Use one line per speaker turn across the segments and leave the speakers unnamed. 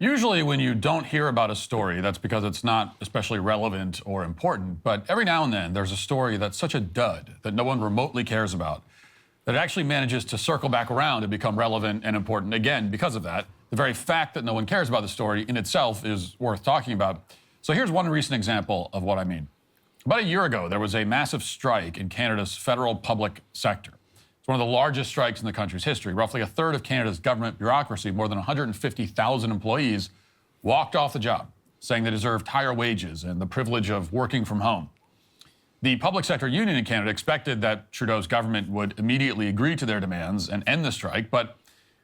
Usually when you don't hear about a story, that's because it's not especially relevant or important. But every now and then, there's a story that's such a dud that no one remotely cares about, that it actually manages to circle back around and become relevant and important again because of that. The very fact that no one cares about the story in itself is worth talking about. So here's one recent example of what I mean. About a year ago, there was a massive strike in Canada's federal public sector. It's one of the largest strikes in the country's history. Roughly a third of Canada's government bureaucracy, more than 150,000 employees, walked off the job, saying they deserved higher wages and the privilege of working from home. The public sector union in Canada expected that Trudeau's government would immediately agree to their demands and end the strike, but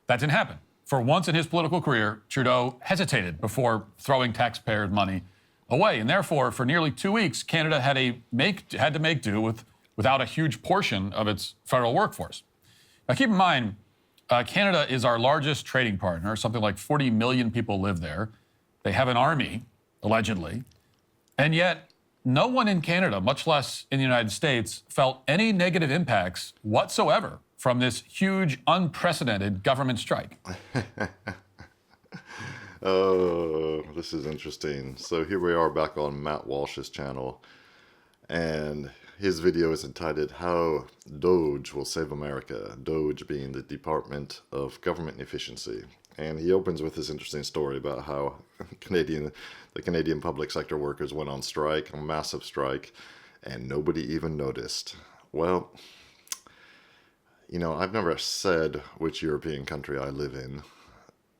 that didn't happen. For once in his political career, Trudeau hesitated before throwing taxpayers' money away, and therefore, for nearly 2 weeks, Canada had to make do without a huge portion of its federal workforce. Now, keep in mind, Canada is our largest trading partner. Something like 40 million people live there. They have an army, allegedly, and yet no one in Canada, much less in the United States, felt any negative impacts whatsoever from this huge, unprecedented government strike.
Oh, this is interesting. So here we are back on Matt Walsh's channel, and his video is entitled How Doge Will Save America, Doge being the Department of Government Efficiency. And he opens with this interesting story about how the Canadian public sector workers went on strike, a massive strike, and nobody even noticed. Well, you know, I've never said which European country I live in,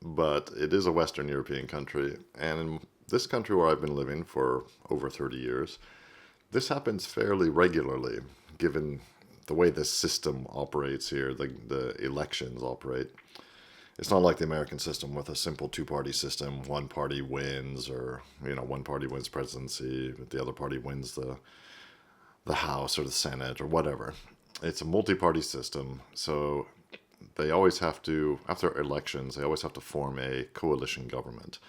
but it is a Western European country, and in this country where I've been living for over 30 years, this happens fairly regularly, given the way this system operates here, the elections operate. It's not like the American system with a simple two-party system. One party wins, or, you know, one party wins presidency, but the other party wins the House or the Senate or whatever. It's a multi-party system, so they always have to, after elections, they always have to form a coalition government.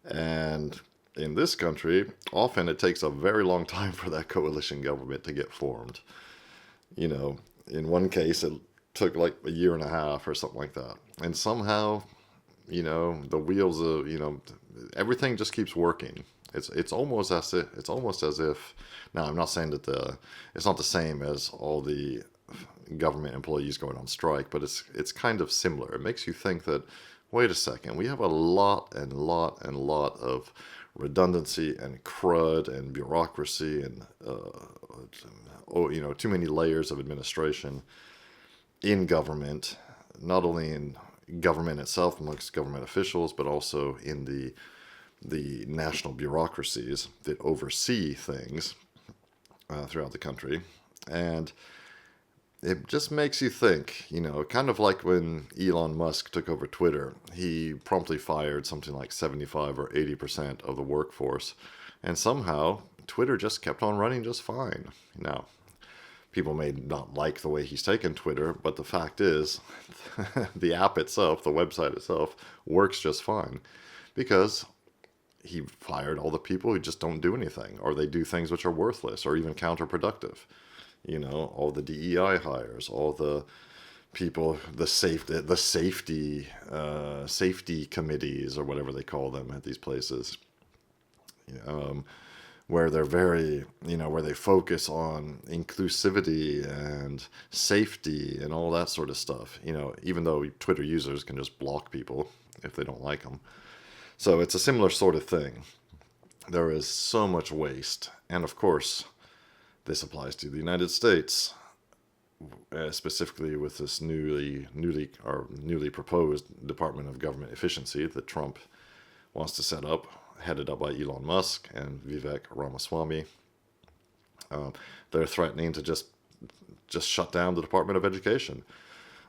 And in this country, often it takes a very long time for that coalition government to get formed. You know, in one case, it took like a year and a half or something like that. And somehow, you know, the wheels of, you know, everything just keeps working. It's almost as if, now I'm not saying that it's not the same as all the government employees going on strike, but it's kind of similar. It makes you think that, wait a second, we have a lot of redundancy and crud and bureaucracy and you know, too many layers of administration in government, not only in government itself amongst government officials, but also in the national bureaucracies that oversee things throughout the country. And it just makes you think, you know, kind of like when Elon Musk took over Twitter, he promptly fired something like 75 or 80% of the workforce, and somehow Twitter just kept on running just fine. Now, people may not like the way he's taken Twitter, but the fact is, the app itself, the website itself, works just fine, because he fired all the people who just don't do anything, or they do things which are worthless or even counterproductive. You know, all the DEI hires, all the people, the safety committees or whatever they call them at these places, where they're very, you know, where they focus on inclusivity and safety and all that sort of stuff. You know, even though Twitter users can just block people if they don't like them. So it's a similar sort of thing. There is so much waste, and of course, this applies to the United States, specifically with this newly proposed Department of Government Efficiency that Trump wants to set up, headed up by Elon Musk and Vivek Ramaswamy. They're threatening to just shut down the Department of Education.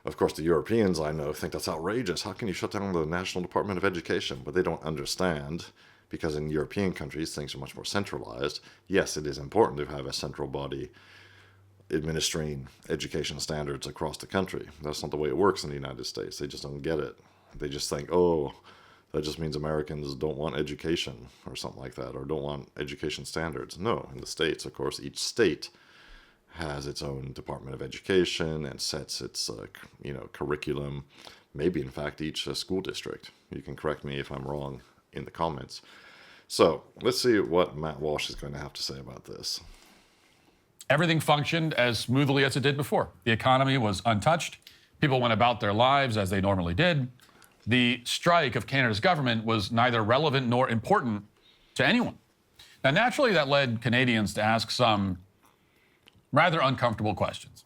Of course, the Europeans, I know, think that's outrageous. How can you shut down the National Department of Education? But they don't understand, because in European countries, things are much more centralized. Yes, it is important to have a central body administering education standards across the country. That's not the way it works in the United States. They just don't get it. They just think, oh, that just means Americans don't want education or something like that, or don't want education standards. No, in the States, of course, each state has its own Department of Education and sets its curriculum. Maybe, in fact, each school district. You can correct me if I'm wrong in the comments. So let's see what Matt Walsh is going to have to say about this.
Everything functioned as smoothly as it did before. The economy was untouched. People went about their lives as they normally did. The strike of Canada's government was neither relevant nor important to anyone. Now, naturally, that led Canadians to ask some rather uncomfortable questions.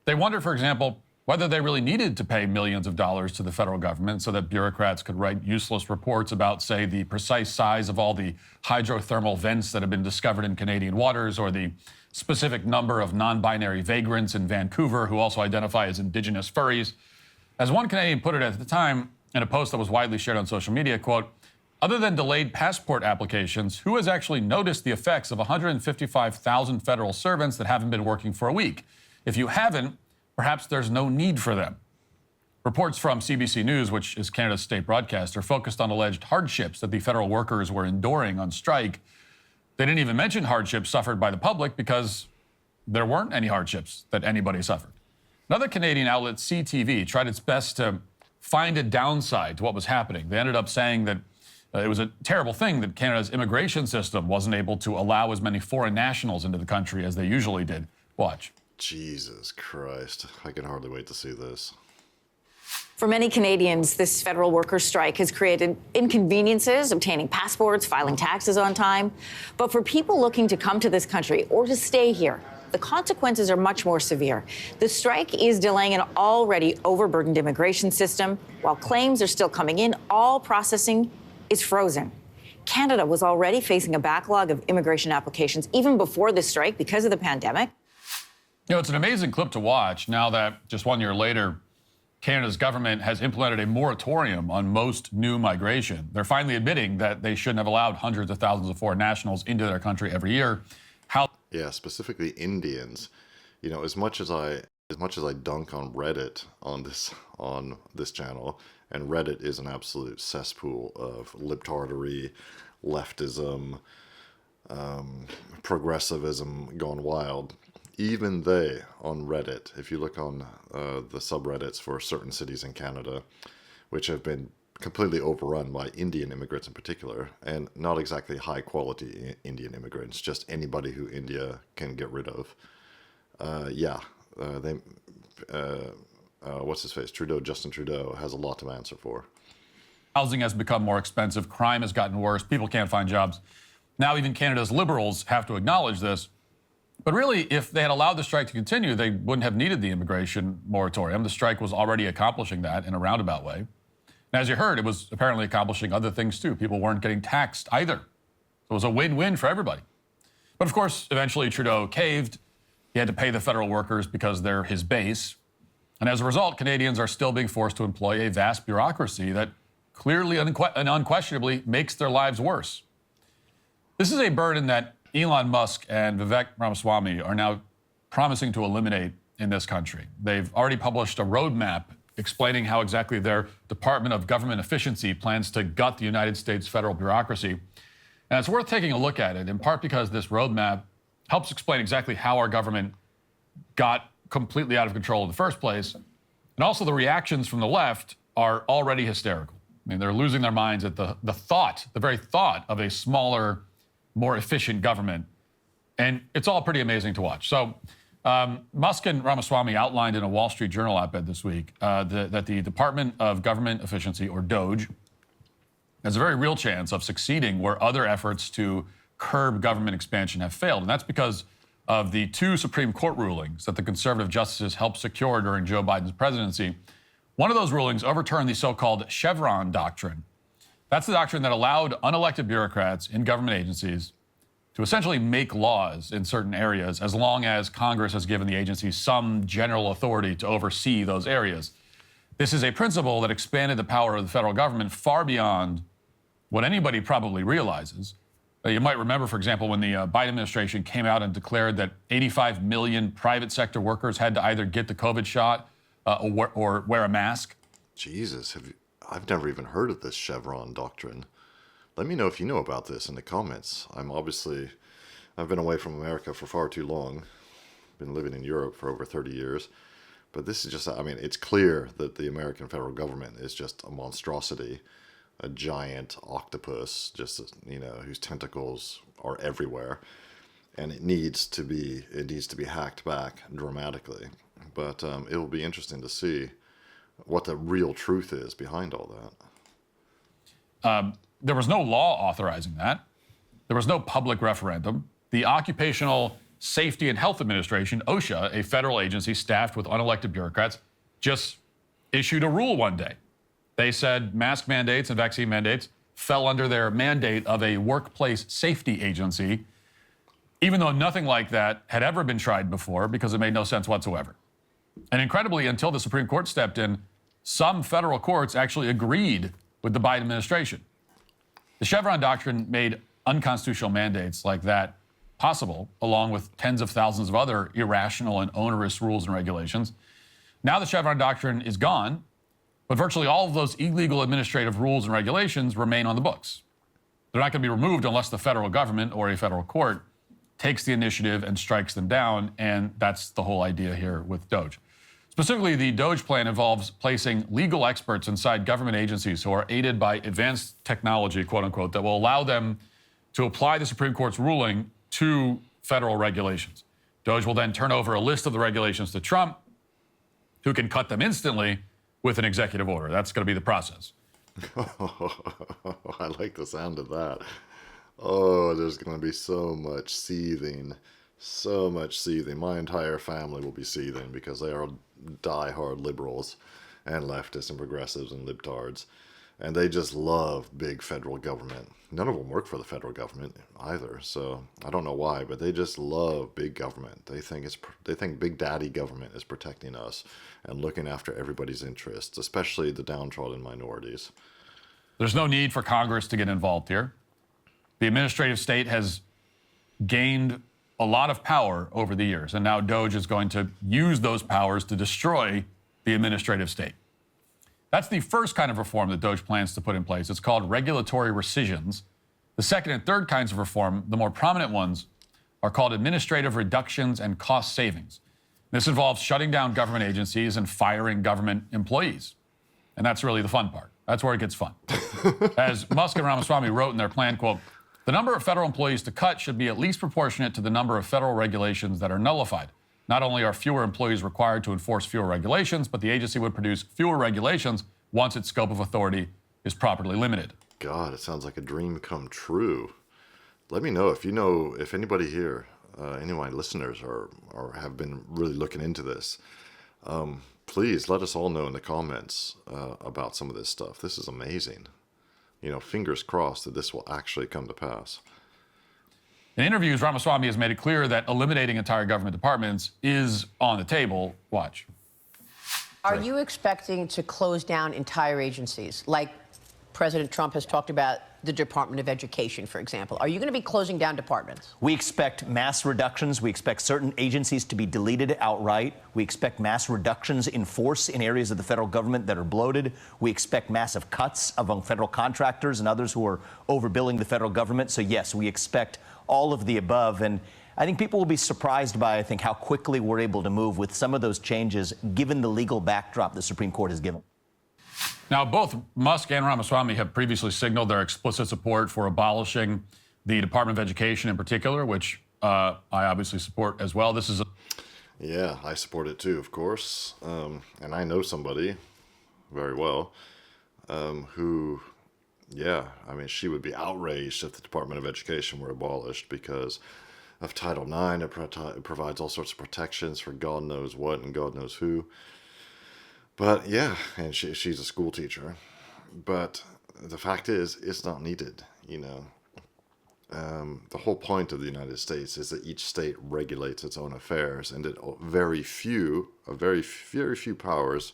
They wondered, for example, whether they really needed to pay millions of dollars to the federal government so that bureaucrats could write useless reports about, say, the precise size of all the hydrothermal vents that have been discovered in Canadian waters, or the specific number of non-binary vagrants in Vancouver who also identify as Indigenous furries. As one Canadian put it at the time in a post that was widely shared on social media, quote, "Other than delayed passport applications, who has actually noticed the effects of 155,000 federal servants that haven't been working for a week? If you haven't, perhaps there's no need for them." Reports from CBC News, which is Canada's state broadcaster, focused on alleged hardships that the federal workers were enduring on strike. They didn't even mention hardships suffered by the public because there weren't any hardships that anybody suffered. Another Canadian outlet, CTV, tried its best to find a downside to what was happening. They ended up saying that it was a terrible thing that Canada's immigration system wasn't able to allow as many foreign nationals into the country as they usually did. Watch.
Jesus Christ. I can hardly wait to see this.
For many Canadians, this federal workers' strike has created inconveniences, obtaining passports, filing taxes on time. But for people looking to come to this country or to stay here, the consequences are much more severe. The strike is delaying an already overburdened immigration system. While claims are still coming in, all processing is frozen. Canada was already facing a backlog of immigration applications even before this strike because of the pandemic.
You know, it's an amazing clip to watch now that just 1 year later, Canada's government has implemented a moratorium on most new migration. They're finally admitting that they shouldn't have allowed hundreds of thousands of foreign nationals into their country every year.
Yeah, specifically Indians. You know, as much as I dunk on Reddit on this channel, and Reddit is an absolute cesspool of libtardery, leftism, progressivism gone wild. Even they, on Reddit, if you look on the subreddits for certain cities in Canada, which have been completely overrun by Indian immigrants in particular, and not exactly high-quality Indian immigrants, just anybody who India can get rid of. What's his face? Justin Trudeau has a lot to answer for.
Housing has become more expensive. Crime has gotten worse. People can't find jobs. Now even Canada's Liberals have to acknowledge this. But really, if they had allowed the strike to continue, they wouldn't have needed the immigration moratorium. The strike was already accomplishing that in a roundabout way. And as you heard, it was apparently accomplishing other things too. People weren't getting taxed either. So it was a win-win for everybody. But of course, eventually Trudeau caved. He had to pay the federal workers because they're his base. And as a result, Canadians are still being forced to employ a vast bureaucracy that clearly and unquestionably makes their lives worse. This is a burden that Elon Musk and Vivek Ramaswamy are now promising to eliminate in this country. They've already published a roadmap explaining how exactly their Department of Government Efficiency plans to gut the United States federal bureaucracy. And it's worth taking a look at it, in part because this roadmap helps explain exactly how our government got completely out of control in the first place. And also the reactions from the left are already hysterical. I mean, they're losing their minds at the very thought of a smaller, more efficient government. And it's all pretty amazing to watch. So Musk and Ramaswamy outlined in a Wall Street Journal op-ed this week that the Department of Government Efficiency, or DOGE, has a very real chance of succeeding where other efforts to curb government expansion have failed. And that's because of the two Supreme Court rulings that the conservative justices helped secure during Joe Biden's presidency. One of those rulings overturned the so-called Chevron doctrine. That's the doctrine that allowed unelected bureaucrats in government agencies to essentially make laws in certain areas as long as Congress has given the agencies some general authority to oversee those areas. This is a principle that expanded the power of the federal government far beyond what anybody probably realizes. You might remember, for example, when the Biden administration came out and declared that 85 million private sector workers had to either get the COVID shot or wear a mask.
Jesus, I've never even heard of this Chevron doctrine. Let me know if you know about this in the comments. I've been away from America for far too long. Been living in Europe for over 30 years. But this is just, it's clear that the American federal government is just a monstrosity. a giant octopus, just, you know, whose tentacles are everywhere, and it needs to be hacked back dramatically. But it will be interesting to see what the real truth is behind all that.
There was no law authorizing that. There was no public referendum. The Occupational Safety and Health Administration, OSHA, a federal agency staffed with unelected bureaucrats, just issued a rule one day. They said mask mandates and vaccine mandates fell under their mandate of a workplace safety agency, even though nothing like that had ever been tried before because it made no sense whatsoever. And incredibly, until the Supreme Court stepped in, some federal courts actually agreed with the Biden administration. The Chevron doctrine made unconstitutional mandates like that possible, along with tens of thousands of other irrational and onerous rules and regulations. Now the Chevron doctrine is gone, but virtually all of those illegal administrative rules and regulations remain on the books. They're not going to be removed unless the federal government or a federal court takes the initiative and strikes them down, and that's the whole idea here with DOGE. Specifically, the DOGE plan involves placing legal experts inside government agencies who are aided by advanced technology, quote unquote, that will allow them to apply the Supreme Court's ruling to federal regulations. DOGE will then turn over a list of the regulations to Trump, who can cut them instantly with an executive order. That's going to be the process.
I like the sound of that. Oh, there's going to be so much seething. So much seething. My entire family will be seething because they are diehard liberals and leftists and progressives and libtards. And they just love big federal government. None of them work for the federal government either. So I don't know why, but they just love big government. They think Big Daddy government is protecting us and looking after everybody's interests, especially the downtrodden minorities.
There's no need for Congress to get involved here. The administrative state has gained a lot of power over the years, and now DOGE is going to use those powers to destroy the administrative state. That's the first kind of reform that DOGE plans to put in place. It's called regulatory rescissions. The second and third kinds of reform, the more prominent ones, are called administrative reductions and cost savings. This involves shutting down government agencies and firing government employees. And that's really the fun part. That's where it gets fun. As Musk and Ramaswamy wrote in their plan, quote, the number of federal employees to cut should be at least proportionate to the number of federal regulations that are nullified. Not only are fewer employees required to enforce fewer regulations, but the agency would produce fewer regulations once its scope of authority is properly limited.
God, it sounds like a dream come true. Let me know if anybody here, any of my listeners or have been really looking into this. Please let us all know in the comments about some of this stuff. This is amazing. You know, fingers crossed that this will actually come to pass.
In interviews, Ramaswamy has made it clear that eliminating entire government departments is on the table. Watch.
Are you expecting to close down entire agencies, like President Trump has talked about the Department of Education, for example? Are you going to be closing down departments?
We expect mass reductions. We expect certain agencies to be deleted outright. We expect mass reductions in force in areas of the federal government that are bloated. We expect massive cuts among federal contractors and others who are overbilling the federal government. So, yes, we expect all of the above. And I think people will be surprised by, how quickly we're able to move with some of those changes, given the legal backdrop the Supreme Court has given.
Now, both Musk and Ramaswamy have previously signaled their explicit support for abolishing the Department of Education in particular, which I obviously support as well.
Yeah, I support it too, of course. And I know somebody very well who, she would be outraged if the Department of Education were abolished because of Title IX. It provides all sorts of protections for God knows what and God knows who. But yeah, and she's a school teacher. But the fact is, it's not needed, The whole point of the United States is that each state regulates its own affairs, and that very few powers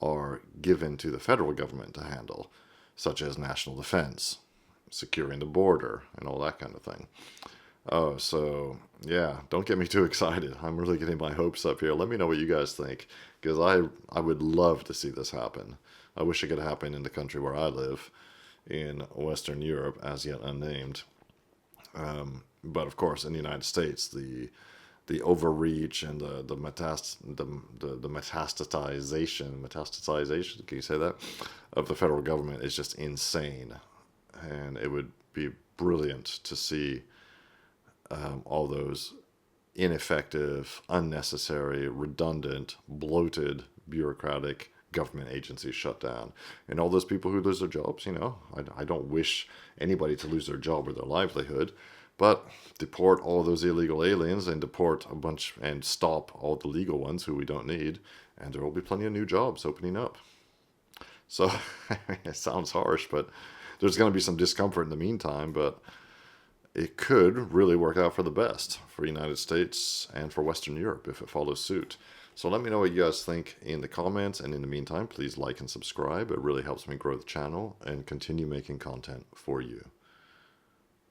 are given to the federal government to handle, such as national defense, securing the border, and all that kind of thing. Oh, so yeah, don't get me too excited. I'm really getting my hopes up here. Let me know what you guys think, because I would love to see this happen. I wish it could happen in the country where I live, in Western Europe, as yet unnamed. But of course, in the United States, the the overreach and the metastasization, can you say that, of the federal government is just insane. And it would be brilliant to see all those ineffective, unnecessary, redundant, bloated, bureaucratic government agencies shut down. And all those people who lose their jobs, you know, I don't wish anybody to lose their job or their livelihood, but deport all those illegal aliens and deport a bunch and stop all the legal ones who we don't need, and there will be plenty of new jobs opening up. So it sounds harsh, but there's going to be some discomfort in the meantime, but it could really work out for the best for the United States and for Western Europe if it follows suit. So let me know what you guys think in the comments, and in the meantime, please like and subscribe. It really helps me grow the channel and continue making content for you.